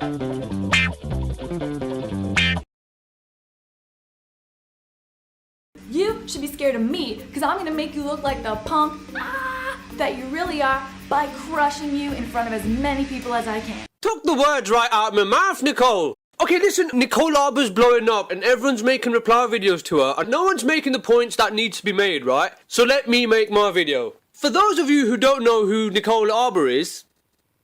You should be scared of me, because I'm gonna make you look like the punk that you really are by crushing you in front of as many people as I can. Took the words right out of my mouth, Nicole. Okay, listen, Nicole Arbour's blowing up and everyone's making reply videos to her and no one's making the points that needs to be made, right? So let me make my video. For those of you who don't know who Nicole Arbour is,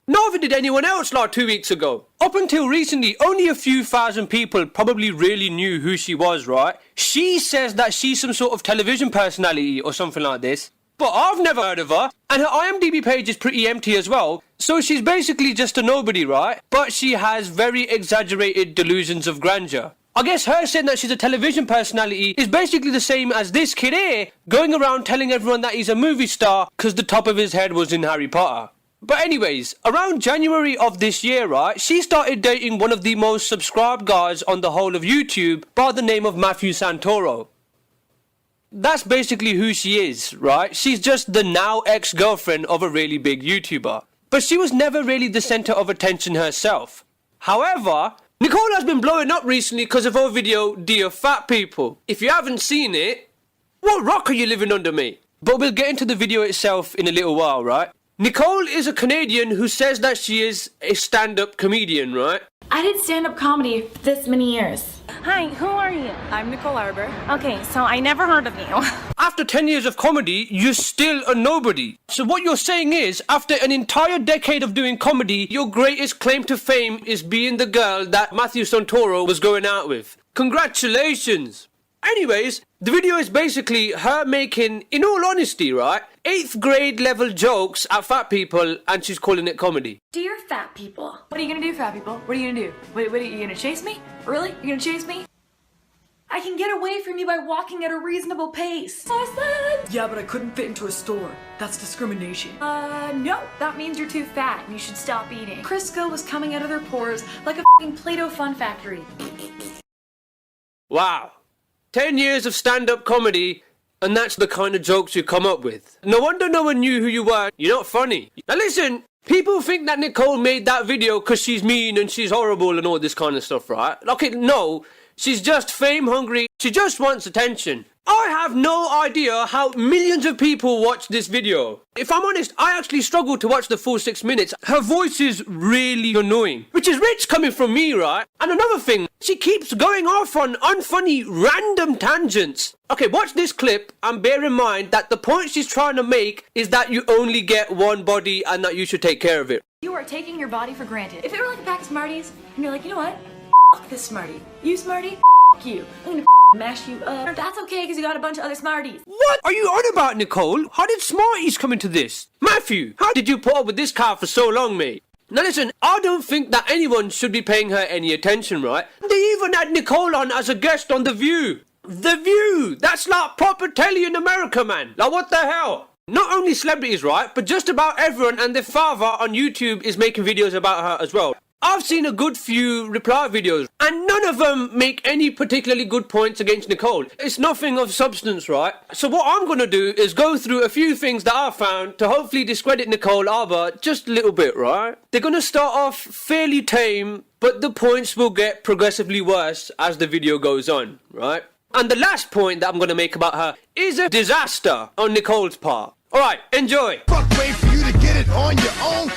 neither did anyone else like 2 weeks ago. Up until recently, only a few thousand people probably really knew who she was, right? She says that she's some sort of television personality or something like this. But I've never heard of her, and her IMDb page is pretty empty as well, so she's basically just a nobody, right? But she has very exaggerated delusions of grandeur. I guess her saying that she's a television personality is basically the same as this kid here going around telling everyone that he's a movie star because the top of his head was in Harry Potter. But anyways, around January of this year, right, she started dating one of the most subscribed guys on the whole of YouTube by the name of Matthew Santoro. That's basically who she is, right? She's just the now ex-girlfriend of a really big YouTuber. But she was never really the centre of attention herself. However, Nicole has been blowing up recently because of her video, Dear Fat People. If you haven't seen it, what rock are you living under, mate? But we'll get into the video itself in a little while, right? Nicole is a Canadian who says that she is a stand-up comedian, right? I did stand-up comedy for this many years. Hi, who are you? I'm Nicole Arbour. Okay, so I never heard of you. After 10 years of comedy, you're still a nobody. So what you're saying is, after an entire decade of doing comedy, your greatest claim to fame is being the girl that Matthew Santoro was going out with. Congratulations! Anyways, the video is basically her making, in all honesty, right, 8th grade level jokes at fat people and she's calling it comedy. Dear fat people. What are you gonna do, fat people? What are you gonna do? What are you gonna chase me? Really? You're gonna chase me? I can get away from you by walking at a reasonable pace. Yeah, but I couldn't fit into a store. That's discrimination. No. That means you're too fat and you should stop eating. Crisco was coming out of their pores like a f***ing Play-Doh fun factory. Wow. 10 years of stand-up comedy, and that's the kind of jokes you come up with. No wonder no one knew who you were. You're not funny. Now listen, people think that Nicole made that video because she's mean and she's horrible and all this kind of stuff, right? Okay, no. She's just fame hungry. She just wants attention. I have no idea how millions of people watch this video. If I'm honest, I actually struggled to watch the full 6 minutes. Her voice is really annoying, which is rich coming from me, right? And another thing, she keeps going off on unfunny, random tangents. Okay, watch this clip and bear in mind that the point she's trying to make is that you only get one body and that you should take care of it. You are taking your body for granted. If it were like a pack of Smarties, and you're like, you know what? F*** this Smartie. You Smartie? F*** you. I'm gonna mash you up. That's okay, because you got a bunch of other Smarties. What are you on about, Nicole? How did Smarties come into this? Matthew, how did you put up with this car for so long, mate? Now listen, I don't think that anyone should be paying her any attention, right? They even had Nicole on as a guest on The View. The View! That's like proper telly in America, man. Like, what the hell? Not only celebrities, right, but just about everyone and their father on YouTube is making videos about her as well. I've seen a good few reply videos, and none of them make any particularly good points against Nicole. It's nothing of substance, right? So what I'm going to do is go through a few things that I found to hopefully discredit Nicole Arbour just a little bit, right? They're going to start off fairly tame, but the points will get progressively worse as the video goes on, right? And the last point that I'm going to make about her is a disaster on Nicole's part. Alright, enjoy! Wait for you to get it on your own.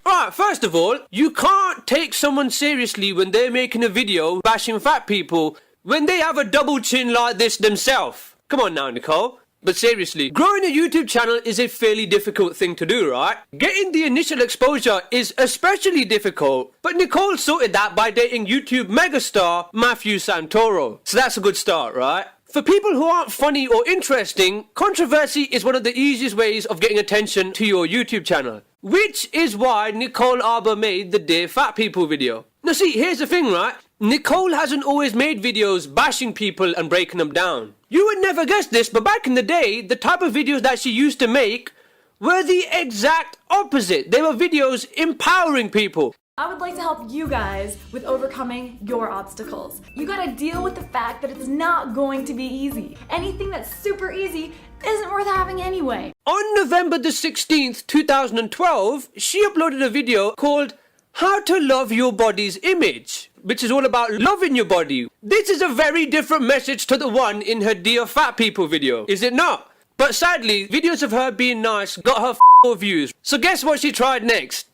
Alright, first of all, you can't take someone seriously when they're making a video bashing fat people when they have a double chin like this themselves. Come on now, Nicole. But seriously, growing a YouTube channel is a fairly difficult thing to do, right? Getting the initial exposure is especially difficult, but Nicole sorted that by dating YouTube megastar Matthew Santoro. So that's a good start, right? For people who aren't funny or interesting, controversy is one of the easiest ways of getting attention to your YouTube channel. Which is why Nicole Arbour made the Dear Fat People video. Now see, here's the thing, right? Nicole hasn't always made videos bashing people and breaking them down. You would never guess this, but back in the day, the type of videos that she used to make were the exact opposite. They were videos empowering people. I would like to help you guys with overcoming your obstacles. You gotta deal with the fact that it's not going to be easy. Anything that's super easy isn't worth having anyway. On November the 16th, 2012, she uploaded a video called How to Love Your Body's Image, which is all about loving your body. This is a very different message to the one in her Dear Fat People video, is it not? But sadly, videos of her being nice got her more views. So guess what she tried next?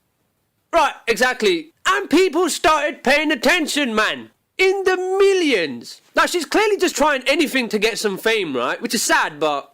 Right, exactly. And people started paying attention, man. In the millions. Now, she's clearly just trying anything to get some fame, right? Which is sad, but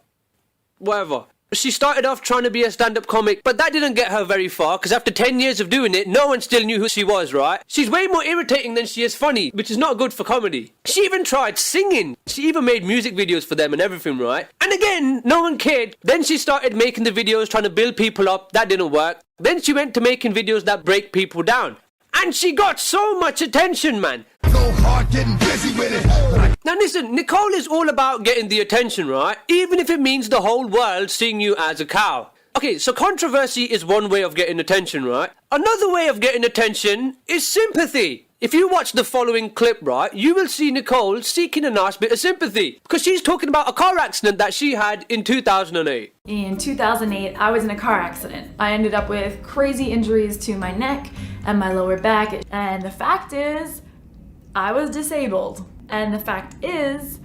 whatever. She started off trying to be a stand-up comic, but that didn't get her very far, because after 10 years of doing it, no one still knew who she was, right? She's way more irritating than she is funny, which is not good for comedy. She even tried singing. She even made music videos for them and everything, right? And again, no one cared. Then she started making the videos trying to build people up. That didn't work. Then she went to making videos that break people down. And she got so much attention, man. Go hard getting busy with it. Now listen, Nicole is all about getting the attention, right? Even if it means the whole world seeing you as a cow. Okay, so controversy is one way of getting attention, right? Another way of getting attention is sympathy. If you watch the following clip, right, you will see Nicole seeking a nice bit of sympathy. Because she's talking about a car accident that she had in 2008. In 2008, I was in a car accident. I ended up with crazy injuries to my neck and my lower back. And the fact is, I was disabled. And the fact is,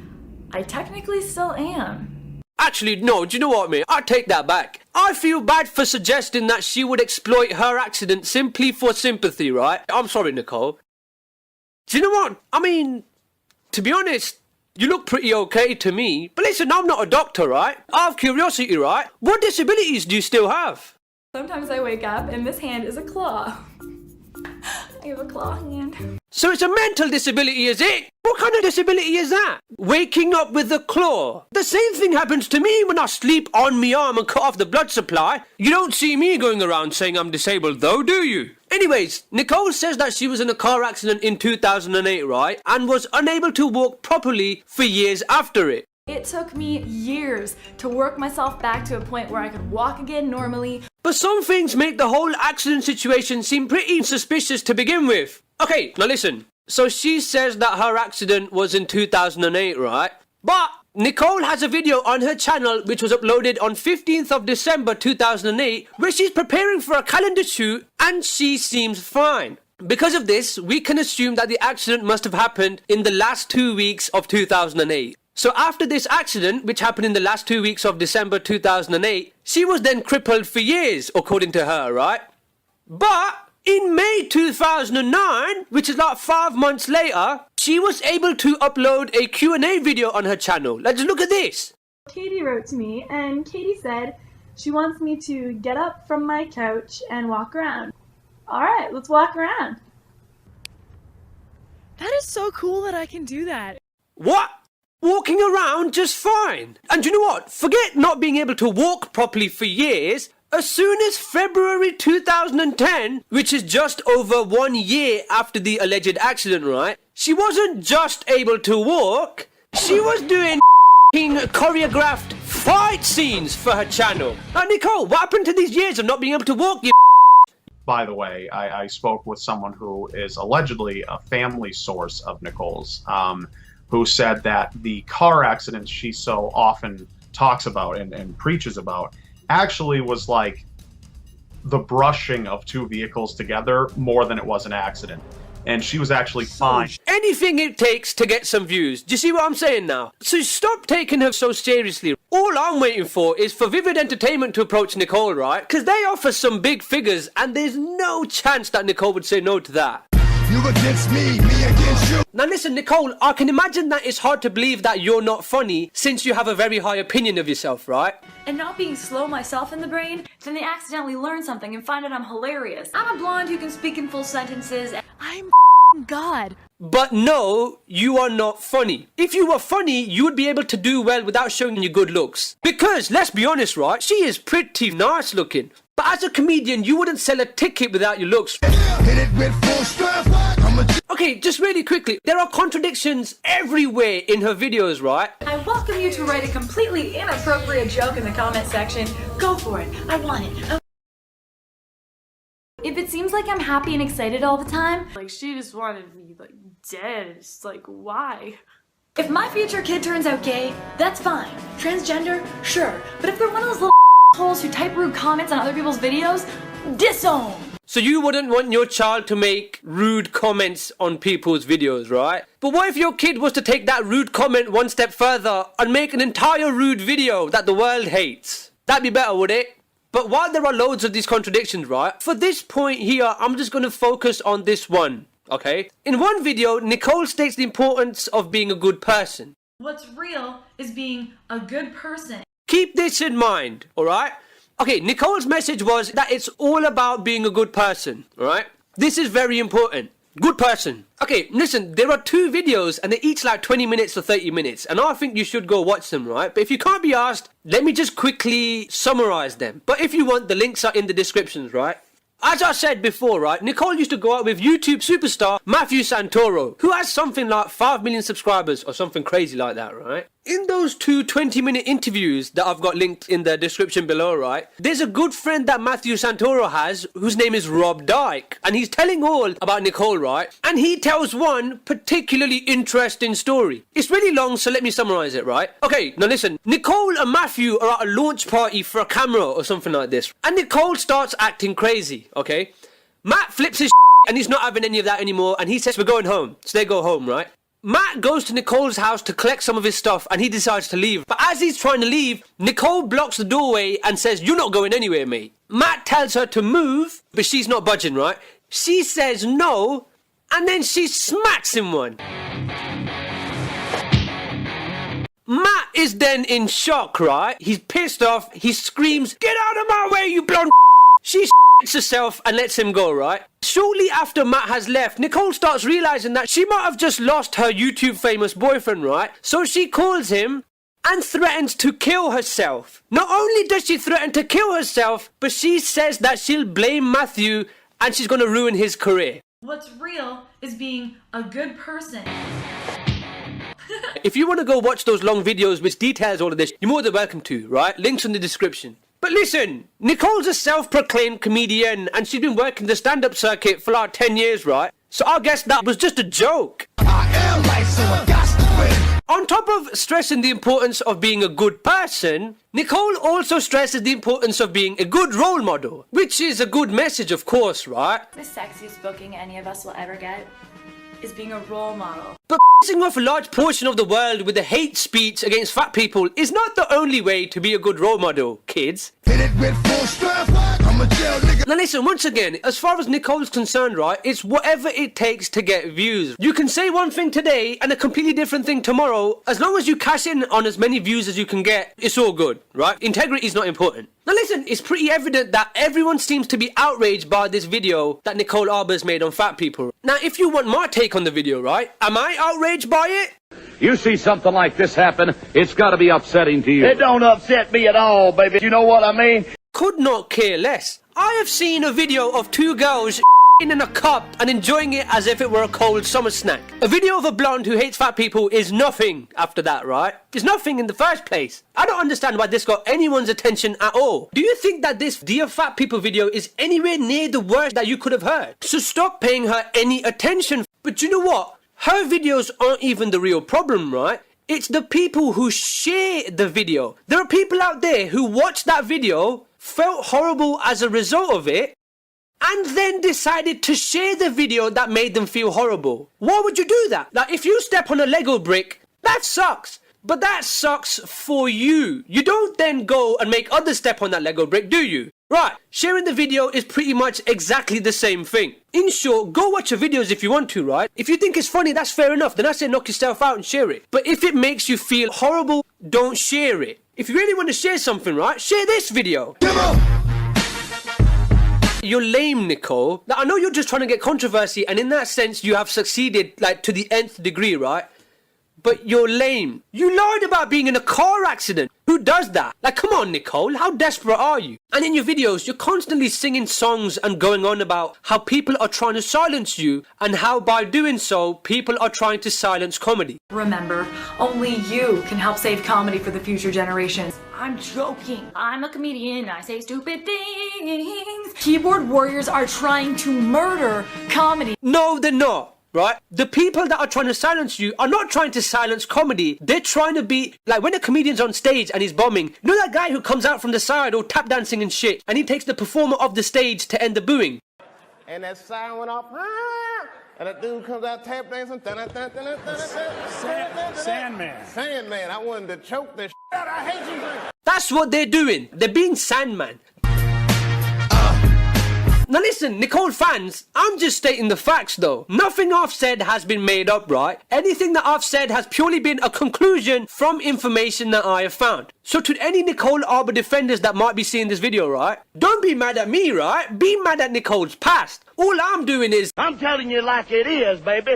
I technically still am. Actually, no, do you know what, mate? I take that back. I feel bad for suggesting that she would exploit her accident simply for sympathy, right? I'm sorry, Nicole. Do you know what? I mean, to be honest, you look pretty okay to me. But listen, I'm not a doctor, right? Out of curiosity, right? What disabilities do you still have? Sometimes I wake up and this hand is a claw. I have a claw hand. So it's a mental disability, is it? What kind of disability is that? Waking up with a claw. The same thing happens to me when I sleep on my arm and cut off the blood supply. You don't see me going around saying I'm disabled though, do you? Anyways, Nicole says that she was in a car accident in 2008, right? And was unable to walk properly for years after it. It took me years to work myself back to a point where I could walk again normally. But some things make the whole accident situation seem pretty suspicious to begin with. Okay, now listen. So she says that her accident was in 2008, right? But Nicole has a video on her channel which was uploaded on 15th of December 2008 where she's preparing for a calendar shoot and she seems fine. Because of this, we can assume that the accident must have happened in the last 2 weeks of 2008. So after this accident, which happened in the last 2 weeks of December 2008, she was then crippled for years, according to her, right? But in May 2009, which is like 5 months later, she was able to upload a Q&A video on her channel. Let's look at this. Katie wrote to me and Katie said she wants me to get up from my couch and walk around. All right, let's walk around. That is so cool that I can do that. What? Walking around just fine. And you know what? Forget not being able to walk properly for years. As soon as February 2010, which is just over 1 year after the alleged accident, right? She wasn't just able to walk, she was doing choreographed fight scenes for her channel. Now, Nicole, what happened to these years of not being able to walk, you? By the way, I spoke with someone who is allegedly a family source of Nicole's, who said that the car accidents she so often talks about and preaches about actually was like the brushing of two vehicles together more than it was an accident. And she was actually fine. Anything it takes to get some views. Do you see what I'm saying now? So stop taking her so seriously. All I'm waiting for is for Vivid Entertainment to approach Nicole, right? Because they offer some big figures and there's no chance that Nicole would say no to that. You against me against you. Now listen, Nicole, I can imagine that it's hard to believe that you're not funny since you have a very high opinion of yourself, right? And not being slow myself in the brain, then they accidentally learn something and find out I'm hilarious. I'm a blonde who can speak in full sentences. I'm God. But no, you are not funny. If you were funny, you would be able to do well without showing your good looks. Because, let's be honest, right, she is pretty nice looking. But as a comedian, you wouldn't sell a ticket without your looks. Hit it with full strength. Okay, just really quickly, there are contradictions everywhere in her videos, right? I welcome you to write a completely inappropriate joke in the comment section. Go for it. I want it. If it seems like I'm happy and excited all the time, Like, she just wanted me, like, dead. It's like, why? if my future kid turns out gay, that's fine. Transgender, sure. But if they're one of those little holes who type rude comments on other people's videos, disown. So you wouldn't want your child to make rude comments on people's videos, right? But what if your kid was to take that rude comment one step further and make an entire rude video that the world hates? That'd be better, would it? But while there are loads of these contradictions, right? For this point here, I'm just going to focus on this one, okay? In one video, Nicole states the importance of being a good person. What's real is being a good person. Keep this in mind, alright? Okay, Nicole's message was that it's all about being a good person, alright? This is very important. Good person. Okay, listen, there are 2 videos and they're each like 20 minutes or 30 minutes. And I think you should go watch them, right? But if you can't be asked, let me just quickly summarize them. But if you want, the links are in the descriptions, right? As I said before, right, Nicole used to go out with YouTube superstar Matthew Santoro, who has something like 5 million subscribers or something crazy like that, right? In those 2 20-minute interviews that I've got linked in the description below, right, there's a good friend that Matthew Santoro has whose name is Rob Dyke, and he's telling all about Nicole, right? And he tells one particularly interesting story. It's really long, so let me summarize it, right? Okay, now listen, Nicole and Matthew are at a launch party for a camera or something like this, and Nicole starts acting crazy, okay? Matt flips his and he's not having any of that anymore, and he says, we're going home. So they go home, right? Matt goes to Nicole's house to collect some of his stuff and he decides to leave. But as he's trying to leave, Nicole blocks the doorway and says, you're not going anywhere, mate. Matt tells her to move, but she's not budging, right? She says no, and then she smacks him one. Matt is then in shock, right? He's pissed off, he screams, get out of my way, you blonde. She shits herself and lets him go, right? Shortly after Matt has left, Nicole starts realizing that she might have just lost her YouTube famous boyfriend, right? So she calls him and threatens to kill herself. Not only does she threaten to kill herself, but she says that she'll blame Matthew and she's gonna ruin his career. What's real is being a good person. If you want to go watch those long videos which details all of this, you're more than welcome to, right? Links in the description. But listen, Nicole's a self-proclaimed comedian and she's been working the stand-up circuit for like 10 years, right? So I guess that was just a joke. I am life, so I got to win. On top of stressing the importance of being a good person, Nicole also stresses the importance of being a good role model, which is a good message, of course, right? The sexiest booking any of us will ever get is being a role model. But pissing off a large portion of the world with a hate speech against fat people is not the only way to be a good role model, kids. Hit it with full strength. I'm a jail nigga. Now listen, once again, as far as Nicole's concerned, right, it's whatever it takes to get views. You can say one thing today and a completely different thing tomorrow. As long as you cash in on as many views as you can get, it's all good, right? Integrity is not important. Now listen, it's pretty evident that everyone seems to be outraged by this video that Nicole Arbour's made on fat people. Now if you want my take on the video, right, am I outraged by it? You see something like this happen, it's got to be upsetting to you. It don't upset me at all, baby. You know what I mean? Could not care less. I have seen a video of 2 girls in a cup and enjoying it as if it were a cold summer snack. A video of a blonde who hates fat people is nothing after that, right? It's nothing in the first place. I don't understand why this got anyone's attention at all. Do you think that this Dear Fat People video is anywhere near the worst that you could have heard? So stop paying her any attention. But you know what? Her videos aren't even the real problem, right? It's the people who share the video. There are people out there who watched that video, felt horrible as a result of it, and then decided to share the video that made them feel horrible. Why would you do that? Like, if you step on a Lego brick, that sucks. But that sucks for you. You don't then go and make others step on that Lego brick, do you? Right, sharing the video is pretty much exactly the same thing. In short, go watch your videos if you want to, right? If you think it's funny, that's fair enough. Then I say knock yourself out and share it. But if it makes you feel horrible, don't share it. If you really want to share something, right, share this video. Come on. You're lame, Nicole. Now, I know you're just trying to get controversy, and in that sense, you have succeeded, like, to the nth degree, right? But you're lame. You lied about being in a car accident. Who does that? Like, come on, Nicole, how desperate are you? And in your videos, you're constantly singing songs and going on about how people are trying to silence you and how by doing so, people are trying to silence comedy. Remember, only you can help save comedy for the future generations. I'm joking. I'm a comedian. I say stupid things. Keyboard warriors are trying to murder comedy. No, they're not. Right? The people that are trying to silence you are not trying to silence comedy. They're trying to be, like when a comedian's on stage and he's bombing, you know that guy who comes out from the side all tap dancing and shit, and he takes the performer off the stage to end the booing? and that siren went off, and that dude comes out tap dancing. Sandman. I wanted to choke the out. I hate you. That's what they're doing. They're being Sandman. Now listen, Nicole fans, I'm just stating the facts though. Nothing I've said has been made up, right? Anything that I've said has purely been a conclusion from information that I have found. So to any Nicole Arbour defenders that might be seeing this video, right? Don't be mad at me, right? Be mad at Nicole's past. All I'm doing is... I'm telling you like it is, baby.